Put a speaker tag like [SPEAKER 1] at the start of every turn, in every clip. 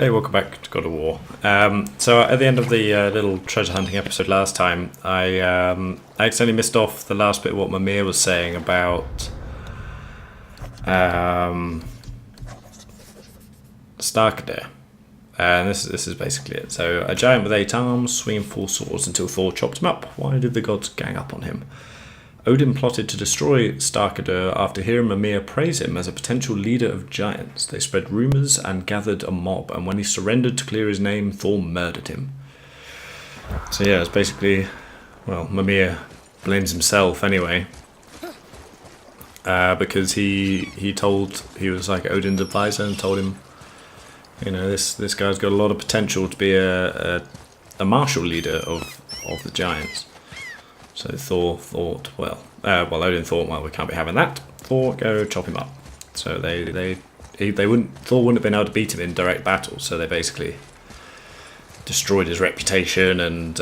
[SPEAKER 1] Hey, welcome back to God of War. So at the end of the little treasure hunting episode last time, I accidentally missed off the last bit of what Mimir was saying about Starkadir. And this is basically it. So, a giant with 8 arms, swinging 4 swords until Thor chopped him up. Why did the gods gang up on him? Odin plotted to destroy Starkadir after hearing Mimir praise him as a potential leader of giants. They spread rumours and gathered a mob, and when he surrendered to clear his name, Thor murdered him. So yeah, it's basically, well, Mimir blames himself anyway. Because he was like Odin's advisor and told him, you know, this guy's got a lot of potential to be a martial leader of the giants. So Thor thought, well, Odin thought, well, we can't be having that. Thor, go chop him up. So Thor wouldn't have been able to beat him in direct battle. So they basically destroyed his reputation and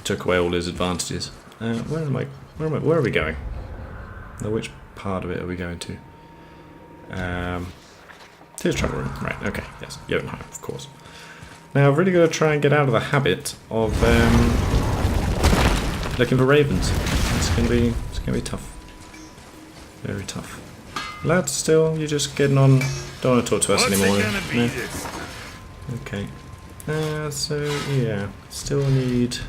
[SPEAKER 1] took away all his advantages. Where are we going? Now, which part of it are we going to? Here's travel room. Right. Okay. Yes. Jotunheim, of course. Now, I've really got to try and get out of the habit of looking for ravens. It's gonna be tough. Very tough. Lads, still, you're just getting on. Don't want to talk to us anymore. No? Okay. So yeah, still need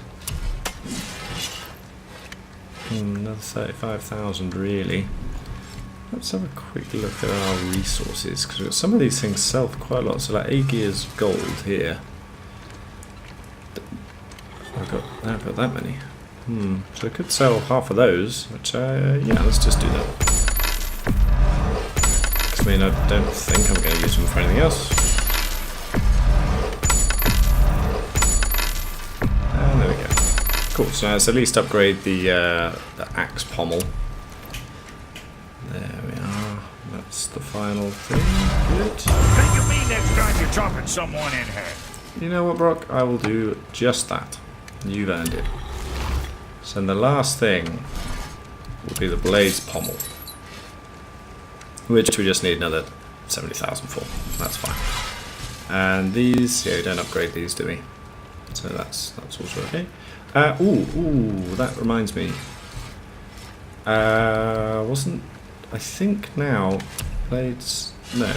[SPEAKER 1] another 35,000 really. Let's have a quick look at our resources because some of these things sell for quite a lot. So like 8 gears gold here. I've got that many. So I could sell half of those, which, yeah, let's just do that. Because, I mean, I don't think I'm going to use them for anything else. And there we go. Cool, so let's at least upgrade the axe pommel. There we are. That's the final thing. Good.
[SPEAKER 2] Think of me next time you're chopping someone in half.
[SPEAKER 1] You know what, Brock? I will do just that. You've earned it. So the last thing will be the blade's pommel, which we just need another 70,000 for. That's fine. And these, yeah, we don't upgrade these, do we? So that's also okay. Ooh, that reminds me. I think now blades? No.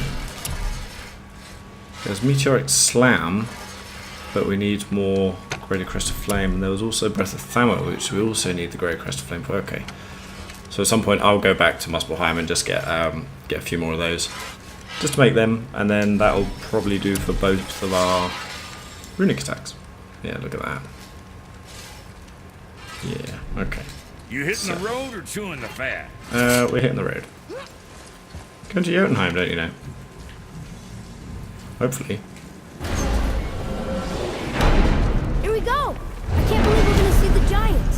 [SPEAKER 1] There's meteoric slam, but we need more Greater Crest of Flame, and there was also Breath of Thammer, which we also need the Greater Crest of Flame for. Okay, so at some point I'll go back to Muspelheim and just get a few more of those, just to make them, and then that'll probably do for both of our runic attacks. Yeah, look at that. Yeah, okay.
[SPEAKER 2] You hitting the road or chewing the fat?
[SPEAKER 1] We're hitting the road. Going to Jotunheim, don't you know? Hopefully.
[SPEAKER 3] Go! I can't believe we're gonna see the giants.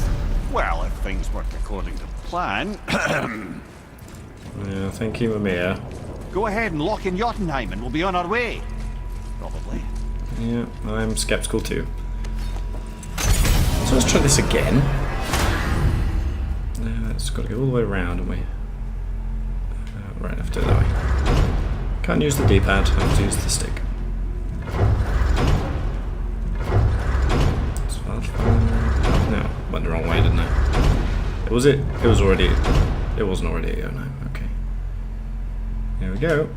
[SPEAKER 2] Well, if things work according to plan.
[SPEAKER 1] Yeah, thank you, Mimir.
[SPEAKER 2] Go ahead and lock in Jotunheim and we'll be on our way. Probably.
[SPEAKER 1] Yeah, I'm skeptical too. So let's try this again. It's got to go all the way around, haven't we? Right, I have to do it that way. Can't use the D-pad, I have to use the stick. No, went the wrong way, didn't I? It wasn't already at Jotunheim. Okay. Here we go.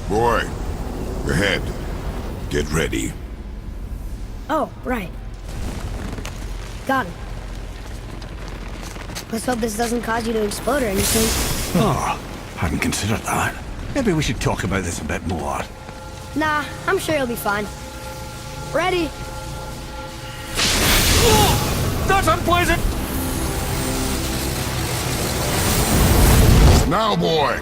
[SPEAKER 4] Boy, ahead. Get ready.
[SPEAKER 3] Oh, right. Got it. Let's hope this doesn't cause you to explode or anything.
[SPEAKER 5] Oh, hadn't considered that. Maybe we should talk about this a bit more.
[SPEAKER 3] Nah, I'm sure you'll be fine. Ready?
[SPEAKER 2] Oh, that's unpleasant!
[SPEAKER 4] Now, boy!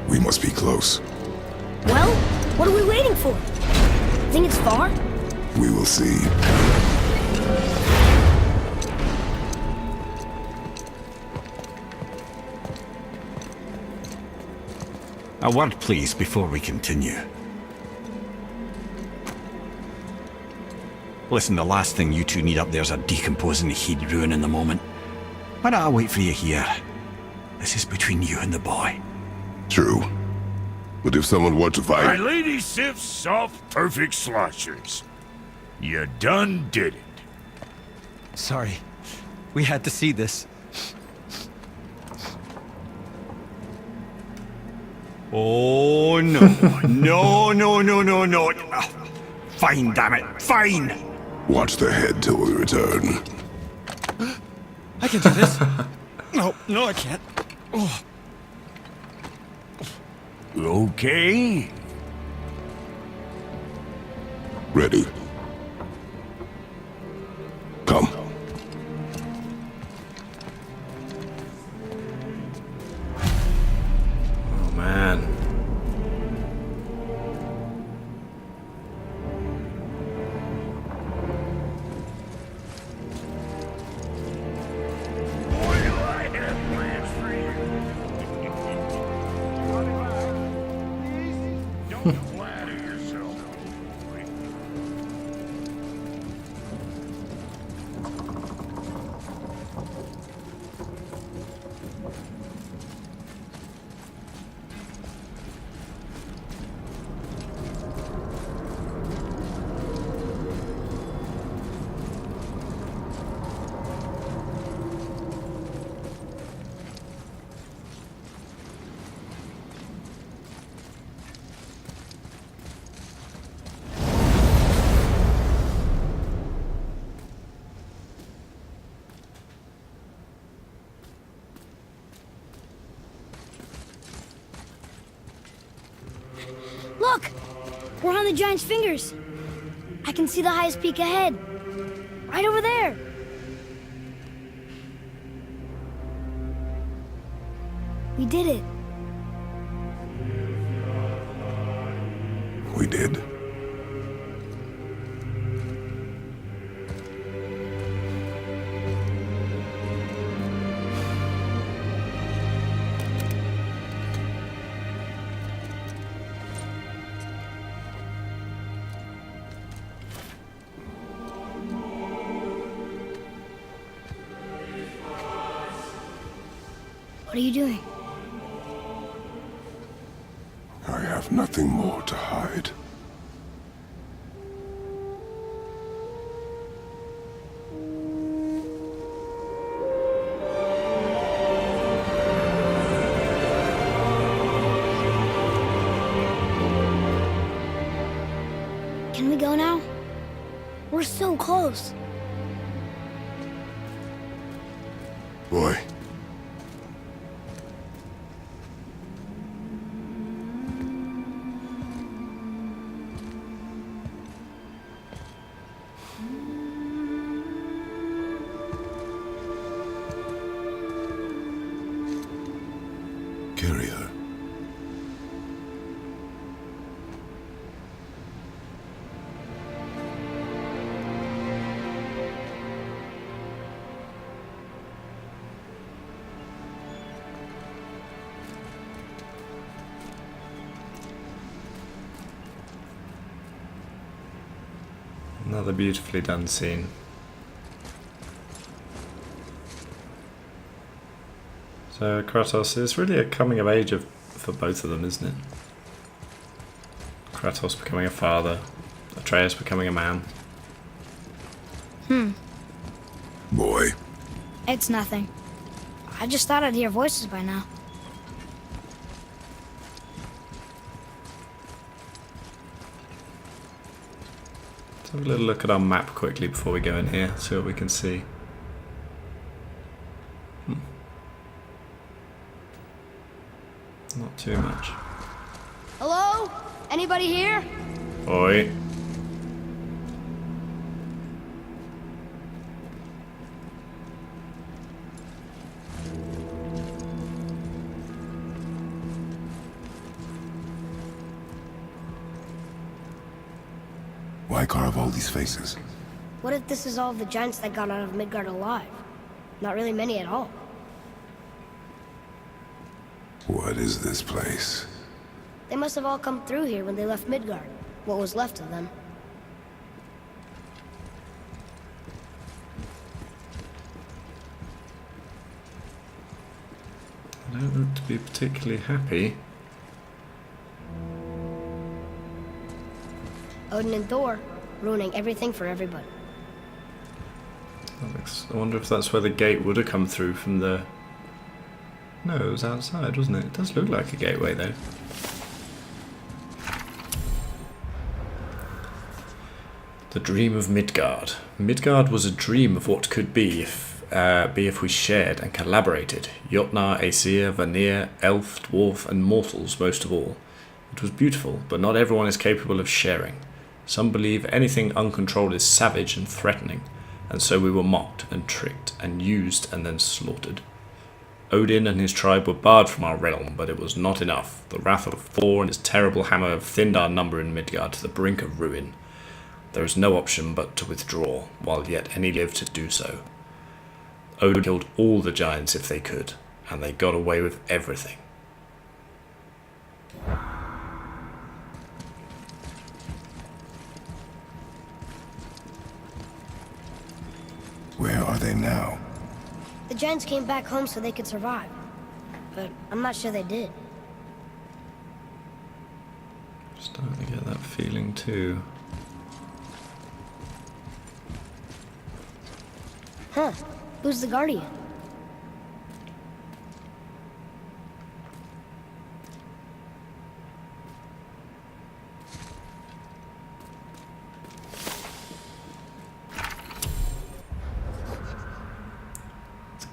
[SPEAKER 4] We must be close.
[SPEAKER 3] Well, what are we waiting for? Think it's far?
[SPEAKER 4] We will see.
[SPEAKER 5] A word, please, before we continue. Listen, the last thing you two need up there's a decomposing he'd ruin in the moment. Why don't I wait for you here? This is between you and the boy.
[SPEAKER 4] True. But if someone were to
[SPEAKER 6] My
[SPEAKER 4] fight...
[SPEAKER 6] lady sips soft, perfect sloshers. You done did it.
[SPEAKER 7] Sorry. We had to see this.
[SPEAKER 5] Oh, no. No. Fine, damn it. Fine!
[SPEAKER 4] Watch the head till we return.
[SPEAKER 7] I can do this. No, I can't. Oh.
[SPEAKER 6] Okay.
[SPEAKER 4] Ready. Come.
[SPEAKER 1] Oh man.
[SPEAKER 6] I have plans for you. Don't flatter yourself.
[SPEAKER 3] Look! We're on the giant's fingers. I can see the highest peak ahead. Right over there. We did it.
[SPEAKER 4] We did.
[SPEAKER 3] What are you doing?
[SPEAKER 4] I have nothing more to hide.
[SPEAKER 3] Can we go now? We're so close.
[SPEAKER 4] Boy. Carry her.
[SPEAKER 1] Another beautifully done scene. So Kratos is really a coming of age for both of them, isn't it? Kratos becoming a father, Atreus becoming a man.
[SPEAKER 4] Boy.
[SPEAKER 3] It's nothing. I just thought I'd hear voices by now.
[SPEAKER 1] Let's have a little look at our map quickly before we go in here, see what we can see. Not too much.
[SPEAKER 3] Hello? Anybody here?
[SPEAKER 1] Oi.
[SPEAKER 4] Why carve all these faces?
[SPEAKER 3] What if this is all the giants that got out of Midgard alive? Not really many at all.
[SPEAKER 4] What is this place?
[SPEAKER 3] They must have all come through here when they left Midgard. What was left of them.
[SPEAKER 1] I don't look to be particularly happy.
[SPEAKER 3] Odin and Thor, ruining everything for everybody.
[SPEAKER 1] I wonder if that's where the gate would have come through from the... No, it was outside, wasn't it? It does look like a gateway, though. The dream of Midgard. Midgard was a dream of what could be if we shared and collaborated. Jotnar, Aesir, Vanir, Elf, Dwarf, and mortals most of all. It was beautiful, but not everyone is capable of sharing. Some believe anything uncontrolled is savage and threatening, and so we were mocked and tricked and used and then slaughtered. Odin and his tribe were barred from our realm, but it was not enough. The wrath of Thor and his terrible hammer have thinned our number in Midgard to the brink of ruin. There is no option but to withdraw, while yet any live to do so. Odin killed all the giants if they could, and they got away with everything.
[SPEAKER 4] Where are they now?
[SPEAKER 3] The giants came back home so they could survive. But I'm not sure they did.
[SPEAKER 1] Starting to get that feeling too.
[SPEAKER 3] Huh. Who's the Guardian?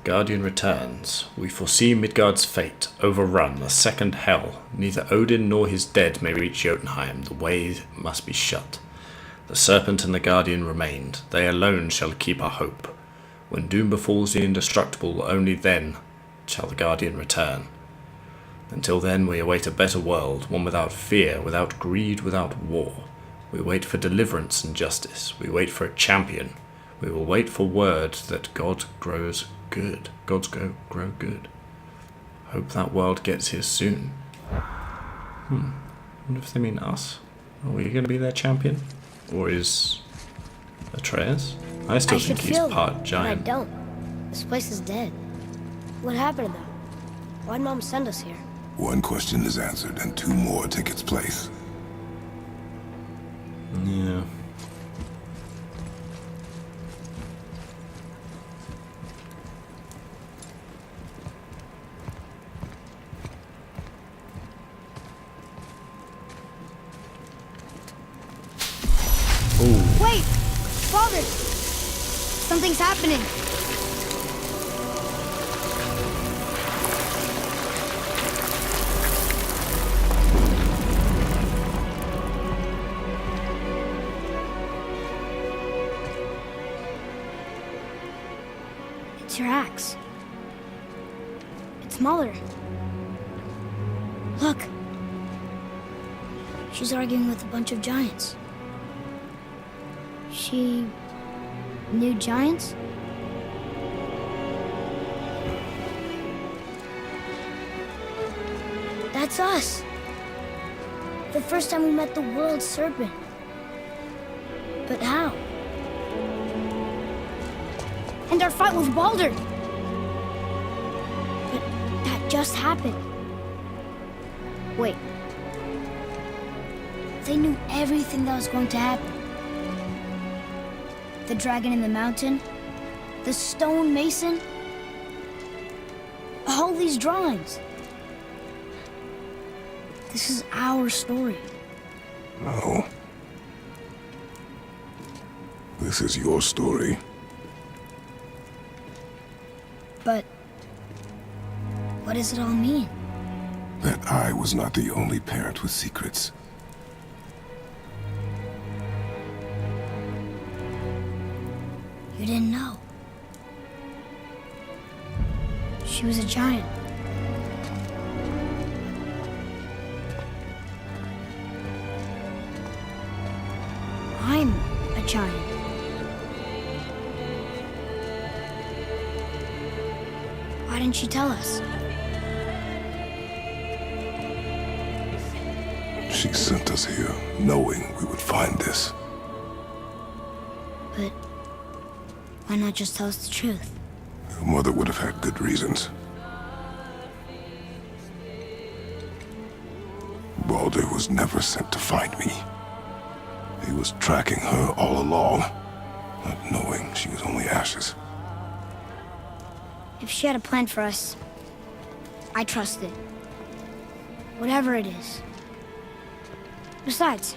[SPEAKER 1] Guardian returns. We foresee Midgard's fate, overrun, a second hell. Neither Odin nor his dead may reach Jotunheim. The way must be shut. The serpent and the Guardian remained. They alone shall keep our hope. When doom befalls the indestructible, only then shall the Guardian return. Until then we await a better world, one without fear, without greed, without war. We wait for deliverance and justice. We wait for a champion. We will wait for word that God grows good. Gods grow good. Hope that world gets here soon. I wonder if they mean us. Are we going to be their champion? Or is Atreus? I still think he's part giant.
[SPEAKER 3] But I don't. This place is dead. What happened to them? Why'd Mom send us here?
[SPEAKER 4] One question is answered, and two more take its place.
[SPEAKER 1] Yeah.
[SPEAKER 3] Wait! Father! Something's happening! It's your axe. It's smaller. Look! She's arguing with a bunch of giants. She knew giants? That's us. The first time we met the world serpent. But how? And our fight with Baldur. But that just happened. Wait. They knew everything that was going to happen. The dragon in the mountain, the stone mason, all these drawings. This is our story.
[SPEAKER 4] No. This is your story.
[SPEAKER 3] But what does it all mean?
[SPEAKER 4] That I was not the only parent with secrets.
[SPEAKER 3] You didn't know. She was a giant. I'm a giant. Why didn't she tell us?
[SPEAKER 4] She sent us here, knowing we would find this.
[SPEAKER 3] But why not just tell us the truth?
[SPEAKER 4] Your mother would have had good reasons. Baldur was never sent to find me. He was tracking her all along, not knowing she was only ashes.
[SPEAKER 3] If she had a plan for us, I trust it. Whatever it is. Besides,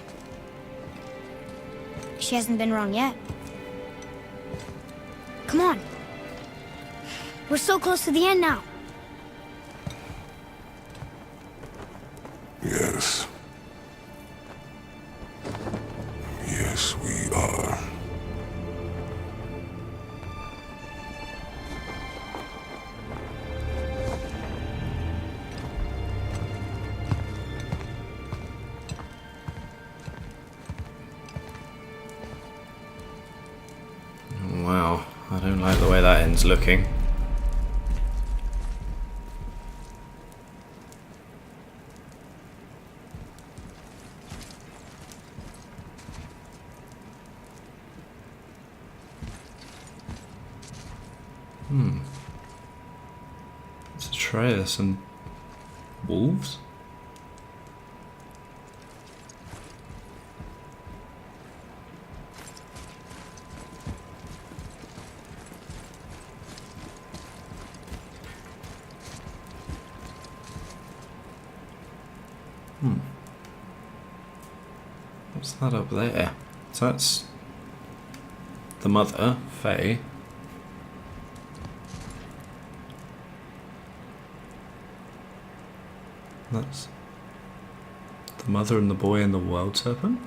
[SPEAKER 3] she hasn't been wrong yet. Come on. We're so close to the end now.
[SPEAKER 4] Yes. Yes, we are.
[SPEAKER 1] Wow, I don't like the way that ends looking. It's Atreus and wolves? What's that up there? So that's the mother, Faye. That's the mother and the boy and the world serpent?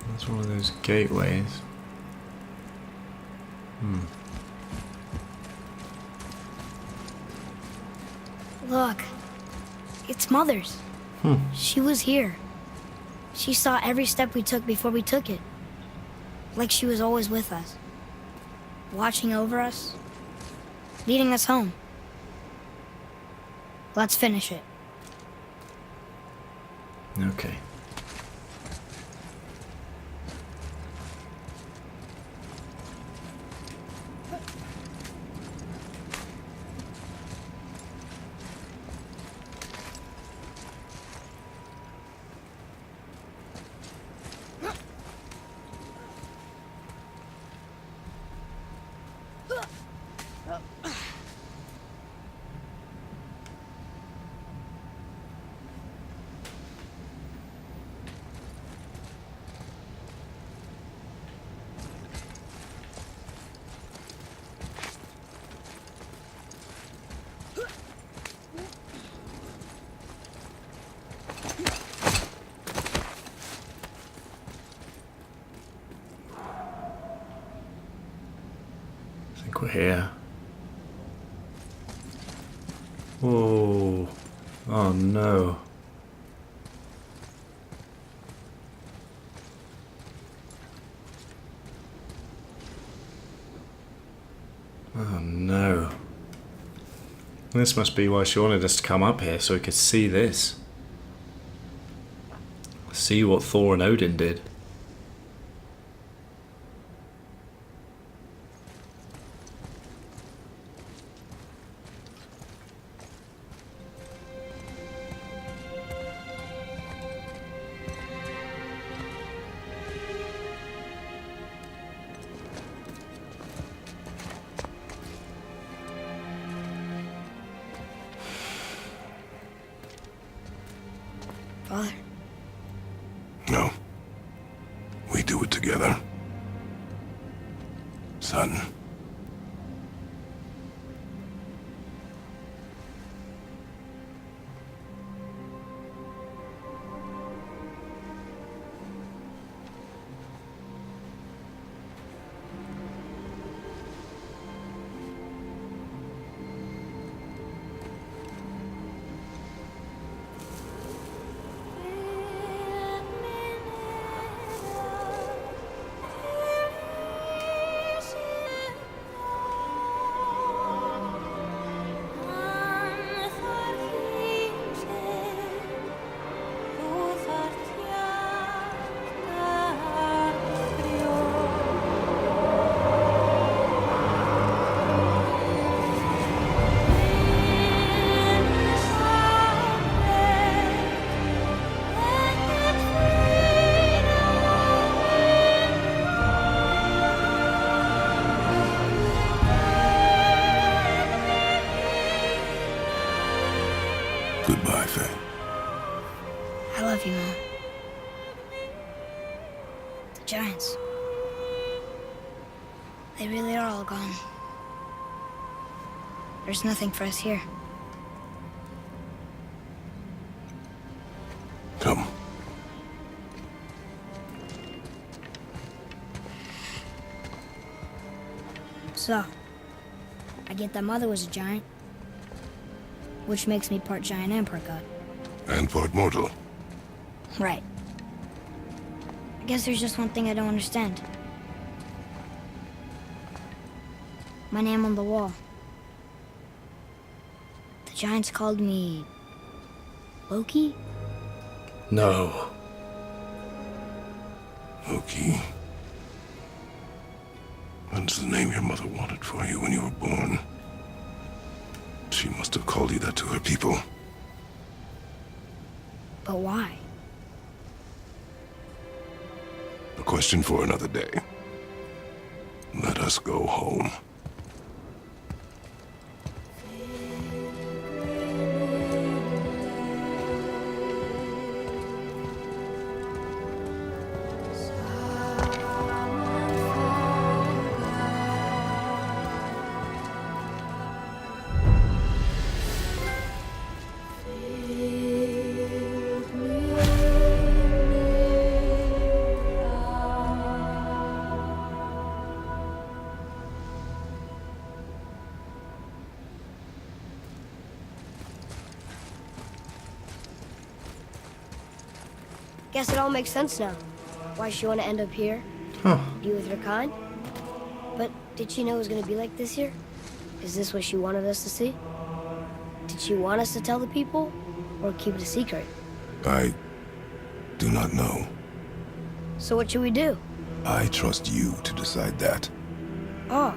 [SPEAKER 1] That's one of those gateways.
[SPEAKER 3] Look. It's Mother's. She was here. She saw every step we took before we took it. Like she was always with us. Watching over us. Leading us home. Let's finish it.
[SPEAKER 1] Okay. I think we're here. Whoa. Oh no. Oh no. This must be why she wanted us to come up here, so we could see this. See what Thor and Odin did.
[SPEAKER 3] Father.
[SPEAKER 4] No. We do it together. Son.
[SPEAKER 3] They really are all gone. There's nothing for us here.
[SPEAKER 4] Come.
[SPEAKER 3] So, I get that Mother was a giant, which makes me part giant and part god.
[SPEAKER 4] And part mortal.
[SPEAKER 3] Right. I guess there's just one thing I don't understand. My name on the wall. The giants called me... Loki?
[SPEAKER 1] No.
[SPEAKER 4] Loki. That's the name your mother wanted for you when you were born. She must have called you that to her people.
[SPEAKER 3] But why?
[SPEAKER 4] A question for another day. Let us go home.
[SPEAKER 3] Guess it all makes sense now. Why she want to end up here? Be with her kind? But did she know it was going to be like this here? Is this what she wanted us to see? Did she want us to tell the people? Or keep it a secret?
[SPEAKER 4] I do not know.
[SPEAKER 3] So what should we do?
[SPEAKER 4] I trust you to decide that.
[SPEAKER 3] Oh.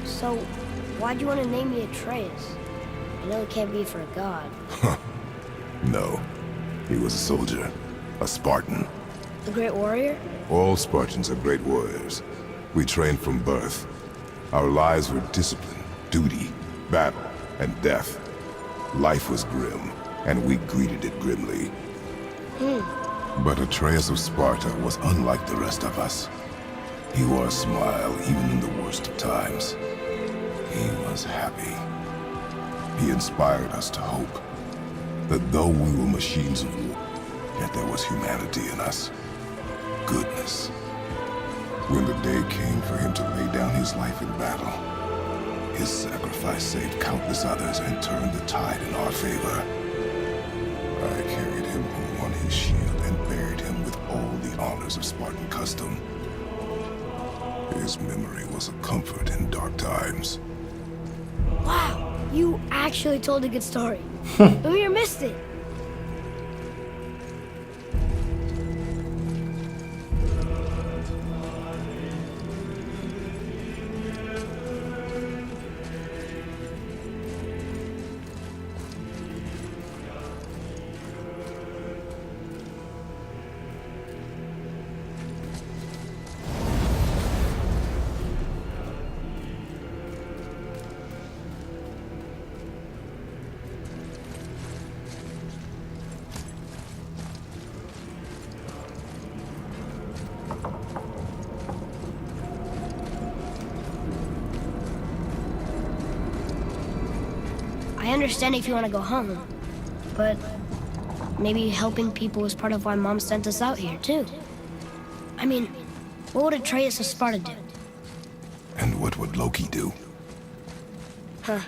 [SPEAKER 3] So, why'd you want to name me Atreus? I know it can't be for a god.
[SPEAKER 4] No. He was a soldier. A Spartan.
[SPEAKER 3] A great warrior?
[SPEAKER 4] All Spartans are great warriors. We trained from birth. Our lives were discipline, duty, battle, and death. Life was grim, and we greeted it grimly. But Atreus of Sparta was unlike the rest of us. He wore a smile even in the worst of times. He was happy. He inspired us to hope that though we were machines of war, yet there was humanity in us. Goodness. When the day came for him to lay down his life in battle, his sacrifice saved countless others and turned the tide in our favor. I carried him home on his shield and buried him with all the honors of Spartan custom. His memory was a comfort in dark times.
[SPEAKER 3] Wow, you actually told a good story. Amir missed it. I understand if you want to go home, but maybe helping people is part of why Mom sent us out here, too. I mean, what would Atreus of Sparta do?
[SPEAKER 4] And what would Loki do?
[SPEAKER 3] Huh.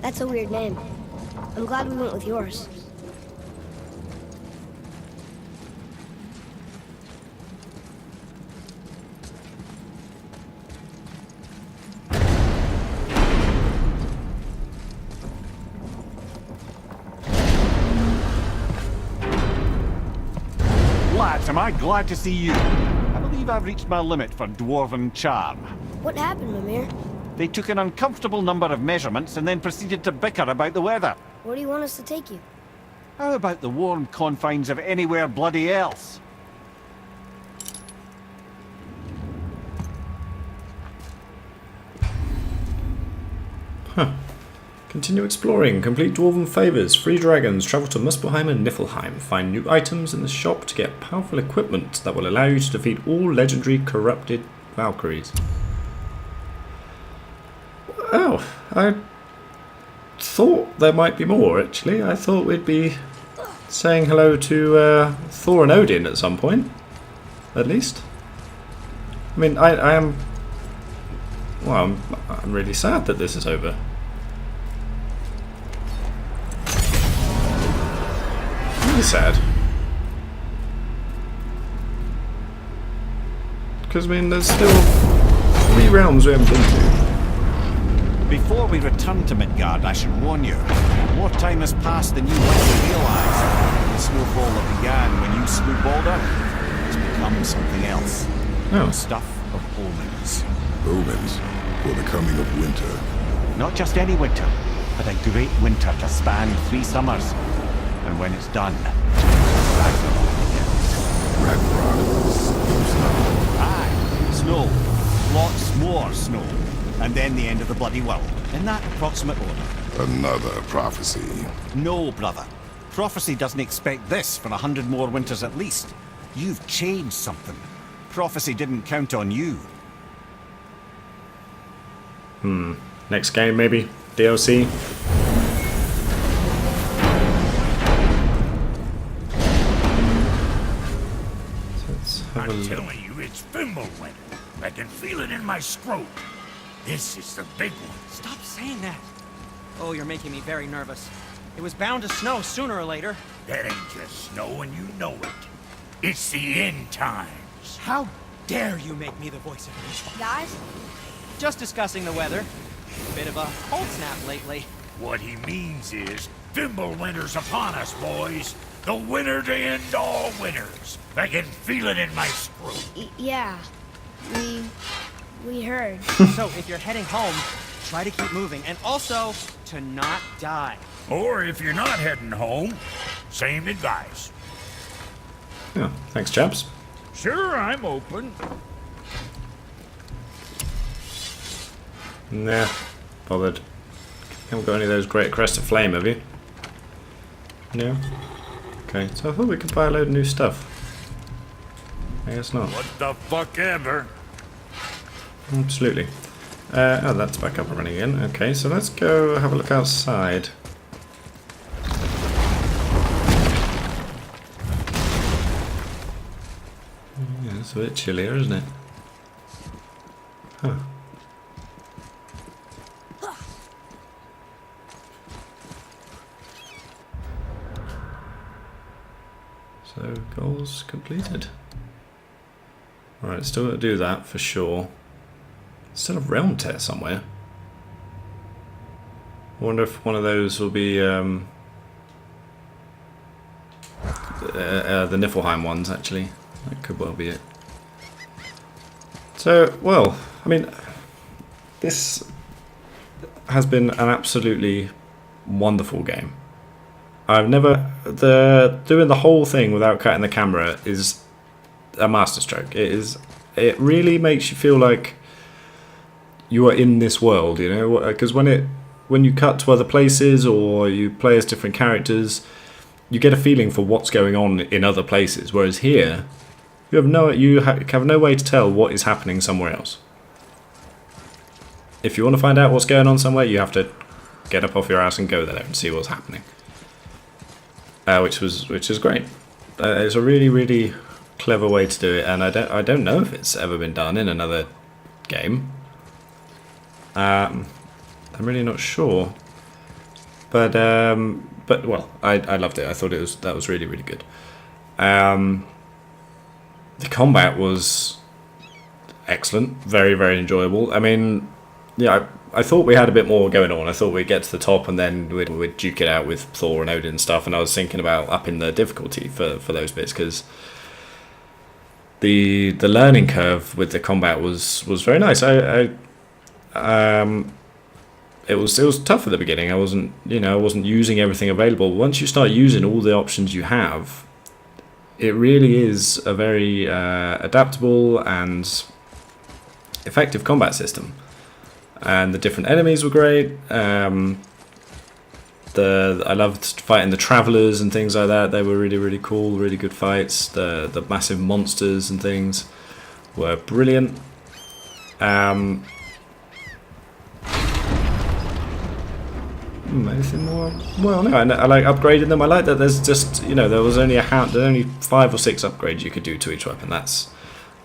[SPEAKER 3] That's a weird name. I'm glad we went with yours.
[SPEAKER 2] am I glad to see you. I believe I've reached my limit for dwarven charm.
[SPEAKER 3] What happened, Mimir?
[SPEAKER 2] They took an uncomfortable number of measurements and then proceeded to bicker about the weather.
[SPEAKER 3] Where do you want us to take you?
[SPEAKER 2] How about the warm confines of anywhere bloody else?
[SPEAKER 1] Continue exploring, complete dwarven favours, free dragons, travel to Muspelheim and Niflheim, find new items in the shop to get powerful equipment that will allow you to defeat all legendary corrupted Valkyries. Oh, I thought there might be more actually. I thought we'd be saying hello to Thor and Odin at some point, at least. I mean, I am... Well, I'm really sad that this is over. Really sad. Because, I mean, there's still 3 realms we haven't been to.
[SPEAKER 2] Before we return to Midgard, I should warn you. More time has passed than you likely realise. The snowfall that began when you slew Balder has become something else.
[SPEAKER 1] Oh.
[SPEAKER 2] Stuff of omens.
[SPEAKER 4] Omens for the coming of winter.
[SPEAKER 2] Not just any winter, but a great winter to span 3 summers. And when it's done, Ragnarok begins.
[SPEAKER 4] Ragnarok.
[SPEAKER 2] Aye, snow. Lots more snow. And then the end of the bloody world. In that approximate order.
[SPEAKER 4] Another prophecy.
[SPEAKER 2] No, brother. Prophecy doesn't expect this for 100 more winters at least. You've changed something. Prophecy didn't count on you.
[SPEAKER 1] Next game, maybe? DLC? So let's have a
[SPEAKER 6] I'm
[SPEAKER 1] look.
[SPEAKER 6] telling you, it's Fimbulwinter. I can feel it in my scrotum. This is the big one.
[SPEAKER 7] Stop saying that. Oh, you're making me very nervous. It was bound to snow sooner or later.
[SPEAKER 6] That ain't just snow and you know it. It's the end times.
[SPEAKER 7] How dare you make me the voice of reason?
[SPEAKER 3] Guys?
[SPEAKER 7] Just discussing the weather. Bit of a cold snap lately.
[SPEAKER 6] What he means is, Fimbulwinter's upon us, boys. The winter to end all winters. I can feel it in my scrotum.
[SPEAKER 3] Yeah. We heard.
[SPEAKER 7] So if you're heading home, try to keep moving. And also, to not die.
[SPEAKER 6] Or if you're not heading home, same advice.
[SPEAKER 1] Yeah, thanks, chaps.
[SPEAKER 6] Sure, I'm open.
[SPEAKER 1] Nah, bothered. You haven't got any of those great crest of flame, have you? No? Okay, so I thought we could buy a load of new stuff. I guess not.
[SPEAKER 6] What the fuck ever.
[SPEAKER 1] Absolutely. Oh, that's back up and running again. Okay, so let's go have a look outside. Yeah, it's a bit chillier, isn't it? Huh. So, goals completed. Alright, still got to do that for sure. Still a realm tear somewhere. I wonder if one of those will be the Niflheim ones, actually. That could well be it. So, well, I mean, this has been an absolutely wonderful game. I've never... doing the whole thing without cutting the camera is a masterstroke. It really makes you feel like you are in this world, you know, because when you cut to other places or you play as different characters, you get a feeling for what's going on in other places. Whereas here, you have no way to tell what is happening somewhere else. If you want to find out what's going on somewhere, you have to get up off your ass and go there and see what's happening. Which is great. It's a really, really clever way to do it, and I don't know if it's ever been done in another game. I'm really not sure, but well, I loved it. I thought that was really, really good. The combat was excellent, very, very enjoyable. I mean, yeah, I thought we had a bit more going on. I thought we'd get to the top and then we'd duke it out with Thor and Odin and stuff. And I was thinking about upping the difficulty for those bits because the learning curve with the combat was very nice. It was tough at the beginning. I wasn't using everything available. Once you start using all the options you have, it really is a very adaptable and effective combat system. And the different enemies were great. I loved fighting the travelers and things like that. They were really, really cool, really good fights. The massive monsters and things were brilliant. Anything more? Well, no, I like upgrading them. I like that there's just, there was only there's only 5 or 6 upgrades you could do to each weapon. I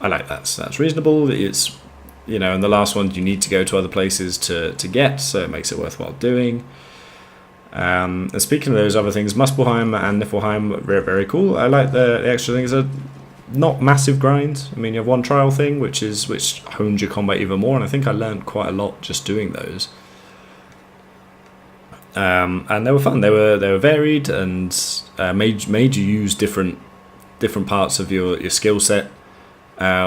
[SPEAKER 1] like that. So that's reasonable. It's, and the last one you need to go to other places to get, so it makes it worthwhile doing. And speaking of those other things, Muspelheim and Niflheim were very, very cool. I like the extra things. Are not massive grinds. I mean, you have one trial thing, which hones your combat even more, and I think I learned quite a lot just doing those. And they were fun. They were varied and made you use different parts of your skill set,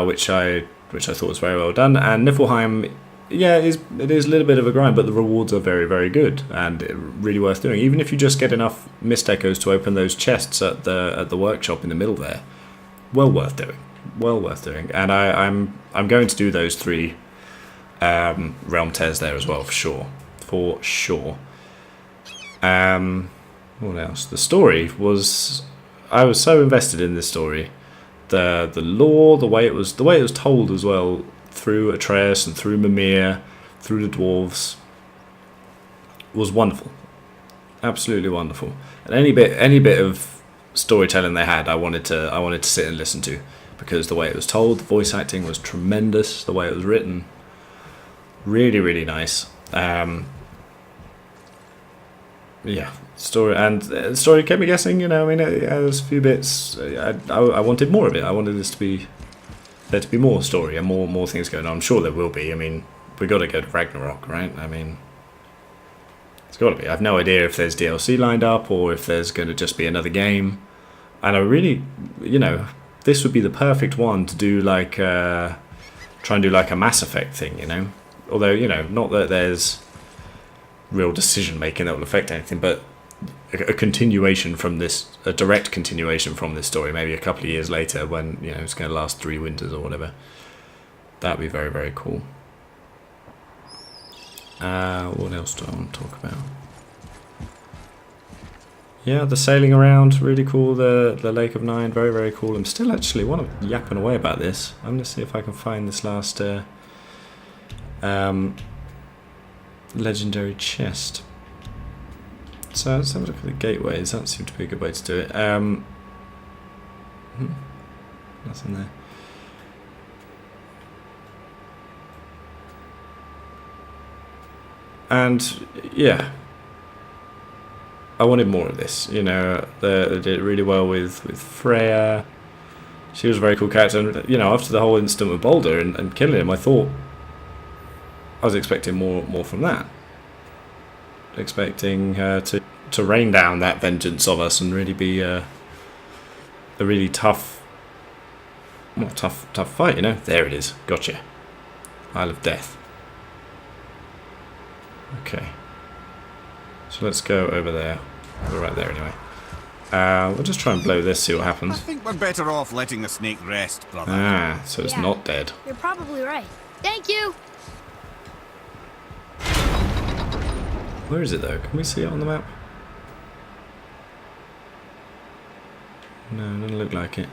[SPEAKER 1] which I thought was very well done. And Niflheim, yeah, it is a little bit of a grind, but the rewards are very, very good and really worth doing. Even if you just get enough mist echoes to open those chests at the workshop in the middle there, well worth doing. Well worth doing. And I'm going to do those 3 realm tears there as well, for sure. What else? The story was, I was so invested in this story. The lore, the way it was told as well, through Atreus and through Mimir, through the dwarves, was wonderful. Absolutely wonderful. And any bit of storytelling they had, I wanted to sit and listen to, because the way it was told, the voice acting was tremendous. The way it was written, really, really nice. Yeah, the story kept me guessing. I mean, it has a few bits. I wanted more of it. I wanted there to be more story and more things going on. I'm sure there will be. I mean, we got to go to Ragnarok, right? I mean, it's got to be. I have no idea if there's DLC lined up or if there's going to just be another game. And I really, this would be the perfect one to do try and do like a Mass Effect thing, Although, not that there's real decision making that will affect anything, but a continuation from this, a direct continuation from this story, maybe a couple of years later when it's going to last 3 winters or whatever. That'd be very, very cool. What else do I want to talk about? Yeah, the sailing around, really cool. The Lake of Nine, very, very cool. I'm still actually yapping away about this. I'm going to see if I can find this last legendary chest. So let's have a look at the gateways. That seemed to be a good way to do it. Nothing there. And yeah, I wanted more of this. They did it really well with Freya. She was a very cool character, and after the whole incident with Balder and killing him, I thought I was expecting more from that. Expecting her to rain down that vengeance of us and really be a really tough fight. There it is. Gotcha. Isle of Death. Okay. So let's go over there. We're right there anyway. We'll just try and blow this, see what
[SPEAKER 2] I
[SPEAKER 1] happens.
[SPEAKER 2] think we're better off letting the snake rest, brother.
[SPEAKER 1] So it's
[SPEAKER 3] Yeah.
[SPEAKER 1] not dead.
[SPEAKER 3] You're probably right. Thank you.
[SPEAKER 1] Where is it though? Can we see it on the map? No, it doesn't look like it.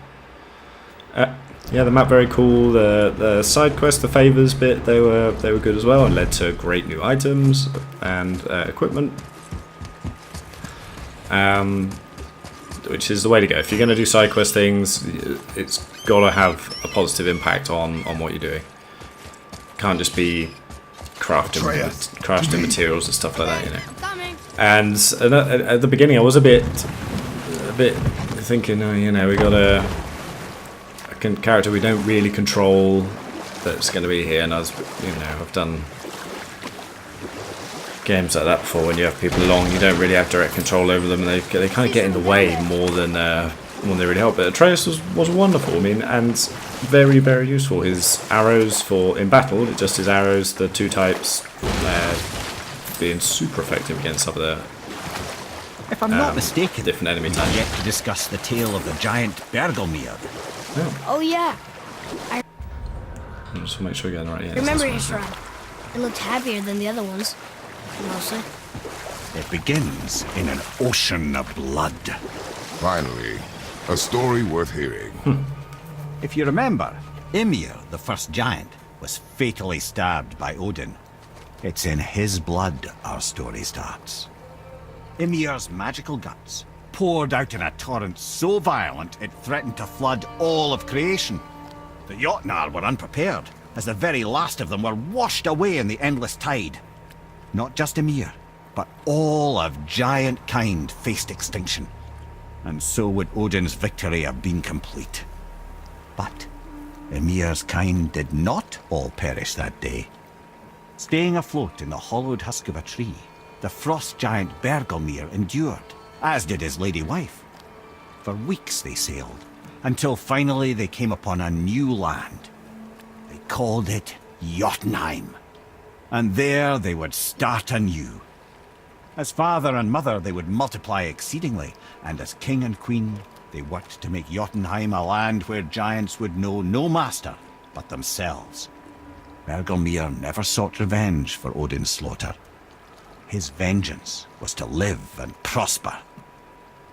[SPEAKER 1] Yeah, the map very cool. The side quest, the favors bit, they were good as well and led to great new items and equipment. Which is the way to go. If you're going to do side quest things, it's got to have a positive impact on what you're doing. Can't just be crafting materials and stuff like that,
[SPEAKER 3] I'm coming.
[SPEAKER 1] And at the beginning, I was a bit thinking, we got a character we don't really control that's going to be here, and I've done games like that before when you have people along, you don't really have direct control over them, and they kind of get in the way more than they really help. But Atreus was wonderful. I mean, and very, very useful. His arrows for in battle, just his arrows, the 2 types, being super effective against some of the
[SPEAKER 2] If I'm not mistaken,
[SPEAKER 1] different enemy
[SPEAKER 2] we've
[SPEAKER 1] types.
[SPEAKER 2] yet to discuss the tale of the giant Bergelmir.
[SPEAKER 3] Oh yeah,
[SPEAKER 1] Just make sure we get it right. Yeah,
[SPEAKER 3] remember
[SPEAKER 1] this
[SPEAKER 3] his
[SPEAKER 1] one.
[SPEAKER 3] shrine. It looked happier than the other ones, mostly.
[SPEAKER 2] It begins in an ocean of blood.
[SPEAKER 4] Finally, a story worth hearing.
[SPEAKER 2] If you remember, Ymir, the first giant, was fatally stabbed by Odin. It's in his blood our story starts. Ymir's magical guts poured out in a torrent so violent it threatened to flood all of creation. The Jotnar were unprepared, as the very last of them were washed away in the endless tide. Not just Ymir, but all of giant kind faced extinction. And so would Odin's victory have been complete. But Ymir's kind did not all perish that day. Staying afloat in the hollowed husk of a tree, the frost giant Bergelmir endured, as did his lady wife. For weeks they sailed, until finally they came upon a new land. They called it Jotunheim. And there they would start anew. As father and mother they would multiply exceedingly, and as king and queen they worked to make Jotunheim a land where giants would know no master but themselves. Bergelmir never sought revenge for Odin's slaughter. His vengeance was to live and prosper.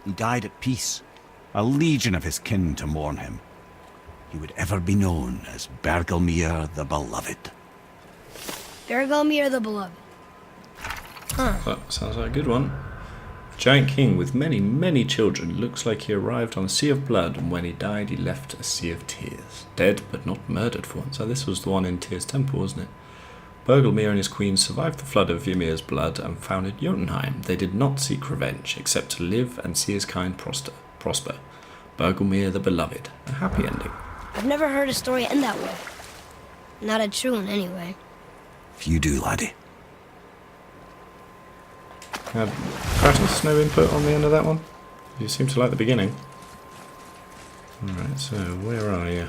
[SPEAKER 2] He died at peace, a legion of his kin to mourn him. He would ever be known as Bergelmir the Beloved.
[SPEAKER 3] Bergelmir the Beloved.
[SPEAKER 1] That sounds like a good one. Giant king with many, many children. Looks like he arrived on a sea of blood, and when he died, he left a sea of tears. Dead, but not murdered for once. So this was the one in Tyr's temple, wasn't it? Bergelmir and his queen survived the flood of Ymir's blood and founded Jotunheim. They did not seek revenge, except to live and see his kind prosper. Bergelmir the Beloved. A happy ending.
[SPEAKER 3] I've never heard a story end that way. Not a true one, anyway.
[SPEAKER 2] Few do, laddie.
[SPEAKER 1] Kratos, no input on the end of that one? You seem to like the beginning. Alright, so where are you?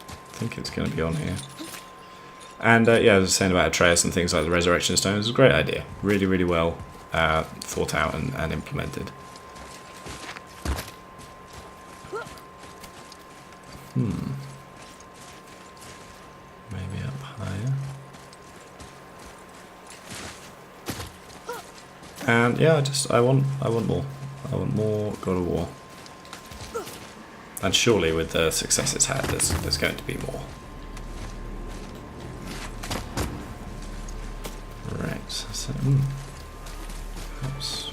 [SPEAKER 1] I think it's going to be on here. And yeah, as I was saying about Atreus and things like the Resurrection Stone, it's a great idea. Really, really well thought out and implemented. Maybe up higher. And yeah, I want more. I want more God of War. And surely with the success it's had, there's going to be more. Right, so perhaps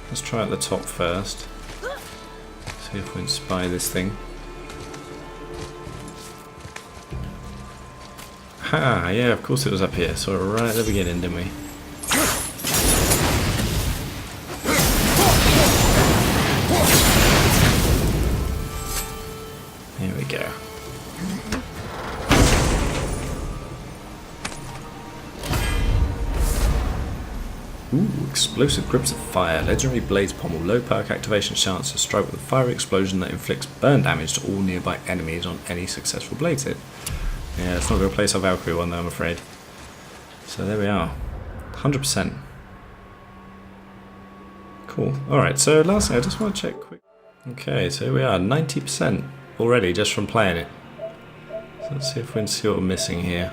[SPEAKER 1] let's try at the top first. See if we can spy this thing. Ha! Yeah, of course it was up here. So right at the beginning, didn't we? Here we go. Ooh, explosive grips of fire. Legendary blades pommel. Low perk activation chance to strike with a fiery explosion that inflicts burn damage to all nearby enemies on any successful blades hit. Yeah, it's not going to replace our Valkyrie one though, I'm afraid. So there we are. 100%. Cool. Alright, so last thing, I just want to check quick. Okay, so here we are. 90% already just from playing it. So let's see if we can see what we're missing here.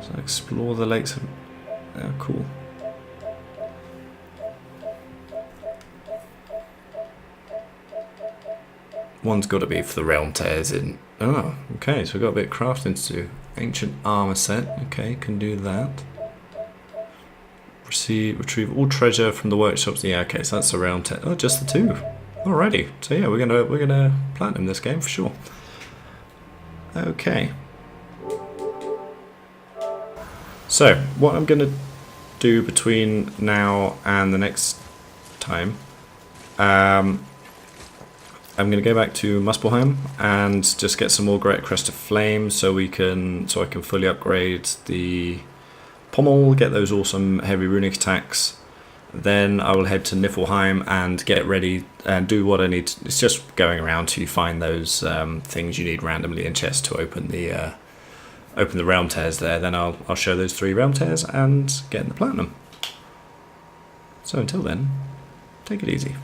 [SPEAKER 1] So explore the lakes of... Oh, cool. One's got to be for the realm tears in. Oh, okay, so we've got a bit of crafting to do. Ancient armor set. Okay, can do that. Retrieve all treasure from the workshops. Yeah, okay, so that's the realm tear. Oh, just the two. Alrighty. So yeah, we're gonna platinum this game for sure. Okay. So what I'm gonna do between now and the next time. I'm going to go back to Muspelheim and just get some more Great Crest of Flame so I can fully upgrade the pommel, get those awesome heavy runic attacks, then I will head to Niflheim and get ready and do what I need. It's just going around to find those things you need randomly in chests to open the realm tears there. Then I'll show those 3 realm tears and get in the platinum. So until then, take it easy.